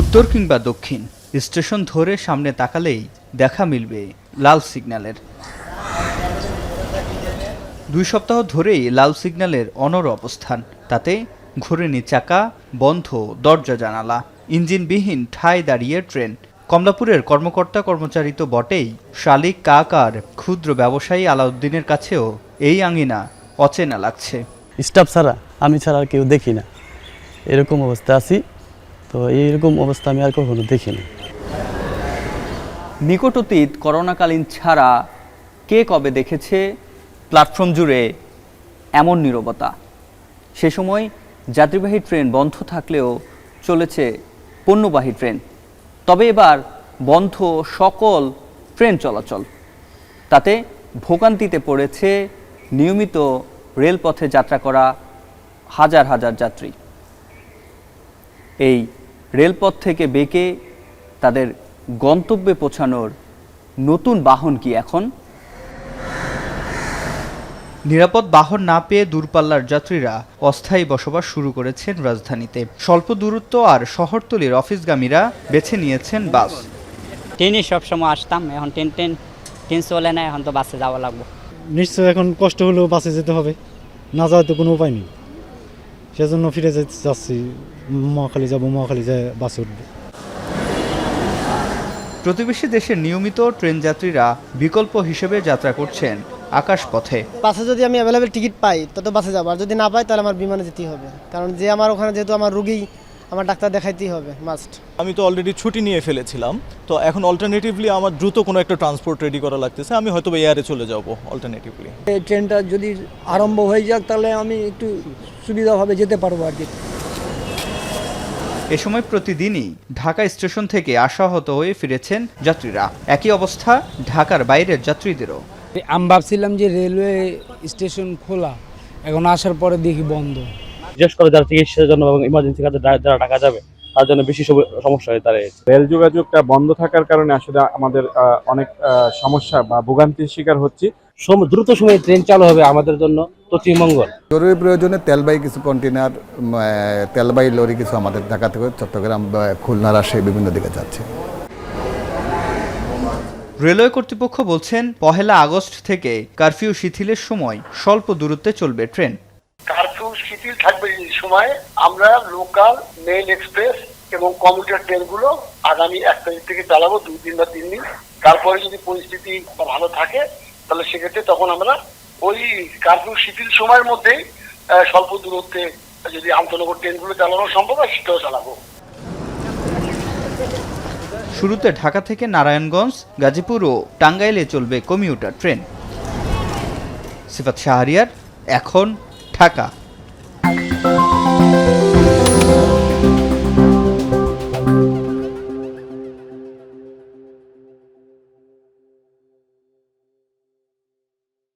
উত্তর কিংবা দক্ষিণ স্টেশন ধরে সামনে তাকালেই দেখা মিলবে লাল সিগন্যালের। 2 সপ্তাহ ধরেই লাল সিগন্যালের অনড় অবস্থান। তাতে ঘোরেনি চাকা, বন্ধ দরজা জানালা, ইঞ্জিনবিহীন ঠায় দাঁড়িয়ে ট্রেন। কমলাপুরের কর্মকর্তা কর্মচারী তো বটেই, শালিক কাক আর ক্ষুদ্র ব্যবসায়ী আলাউদ্দিনের কাছেও এই আঙিনা অচেনা লাগছে। স্টাফ ছাড়া, আমি ছাড়া আর কেউ দেখি না, এরকম অবস্থা আছি। তো এইরকম অবস্থা আমি আর কখনো দেখিনি। নিকট অতীত করোনাকালীন ছাড়া কে কবে দেখেছে প্ল্যাটফর্ম জুড়ে এমন নীরবতা? সে সময় যাত্রীবাহী ট্রেন বন্ধ থাকলেও চলেছে পণ্যবাহী ট্রেন। তবে এবার বন্ধ সকল ট্রেন চলাচল। তাতে ভোগান্তিতে পড়েছে নিয়মিত রেলপথে যাত্রা করা হাজার হাজার যাত্রী। এই রেলপথ থেকে বেঁকে তাদের গন্তব্যে পৌঁছানোর নতুন বাহন কি এখন? নিরাপদ বাহন না পেয়ে দূরপাল্লার যাত্রীরা অস্থায়ী বসবাস শুরু করেছেন রাজধানীতে। স্বল্প দূরত্ব আর শহরতলির অফিসগামীরা বেছে নিয়েছেন বাস। ট্রেনে সবসময় আসতাম, এখন ট্রেন চলে না, এখন তো বাসে যাওয়া লাগবে। নিশ্চয় এখন কষ্ট হলেও বাসে যেতে হবে, না যাওয়ার তো কোনো উপায় নেই। সেজন্য ফিরে যাচ্ছি, মহাখালী যাবো, মহাখালী যায় বাসে উঠবো। প্রতিবেশী দেশের নিয়মিত ট্রেন যাত্রীরা বিকল্প হিসেবে যাত্রা করছেন আকাশপথে। বাসে যদি আমি অ্যাভেলেবেল টিকিট পাই তত বাসে যাবো, আর যদি না পাই তাহলে আমার বিমানে যেতেই হবে, কারণ যে আমার ওখানে যেহেতু আমার রুগী, আমার ডাক্তার দেখাইতেই হবে মাস্ট। আমি তো অলরেডি ছুটি নিয়ে ফেলেছিলাম, তো এখন অল্টারনেটিভলি আমার দ্রুত কোনো একটা ট্রান্সপোর্ট রেডি করা লাগতেছে। আমি হয়তো এয়ারে চলে যাব অল্টারনেটিভলি। এই ট্রেনটা যদি আরম্ভ হয়ে যাক তাহলে আমি একটু সুবিধাভাবে যেতে পারবো আর কি। এ সময় প্রতিদিনই ঢাকা স্টেশন থেকে আশাহত হয়ে ফিরেছেন যাত্রীরা। একই অবস্থা ঢাকার বাইরের যাত্রীদেরও। আমি ভাবছিলাম যে রেলওয়ে স্টেশন খোলা, এখন আসার পরে দেখি বন্ধ। বিশেষ করে যারা চিকিৎসার জন্য এবং ইমার্জেন্সি কাজে যারা ঢাকা যাবে তার জন্য বেশি সমস্যা হয়ে দাঁড়িয়েছে। রেল যোগাযোগটা বন্ধ থাকার কারণে আসলে আমাদের অনেক সমস্যা বা ভোগান্তির শিকার হচ্ছি। দ্রুত সময়ে ট্রেন চালু হবে আমাদের জন্য অতি মঙ্গল। জরুরি প্রয়োজনে তেলবাহী কিছু কন্টেনার, তেলবাহী লরি কিছু আমাদের ঢাকা থেকে চট্টগ্রাম, খুলনা, রাজশাহী বিভিন্ন দিকে যাচ্ছে। রেলওয়ে কর্তৃপক্ষ বলছেন 1 আগস্ট থেকে কারফিউ শিথিলের সময় স্বল্প দূরত্বে চলবে ট্রেন। কারফিউ শিথিল থাকবে এই সময়। আমরা লোকাল, মেল এক্সপ্রেস এবং কমিউটার ট্রেনগুলো আগামী 1 তারিখ থেকে চালাবো 2 দিন বা 3 দিন। তারপরে যদি পরিস্থিতি ভালো থাকে তাহলে সেক্ষেত্রে তখন আমরা ওই কারফিউ শিথিল সময়ের মধ্যেই স্বল্প দূরত্বে যদি আন্তনগর ট্রেনগুলো চালানো সম্ভব হয় সেটাও চালাবো। শুরুতে ঢাকা থেকে নারায়ণগঞ্জ, গাজীপুর ও টাঙ্গাইলে চলবে কমিউটার ট্রেন। সিফাত শাহরিয়ার, এখন ঢাকা।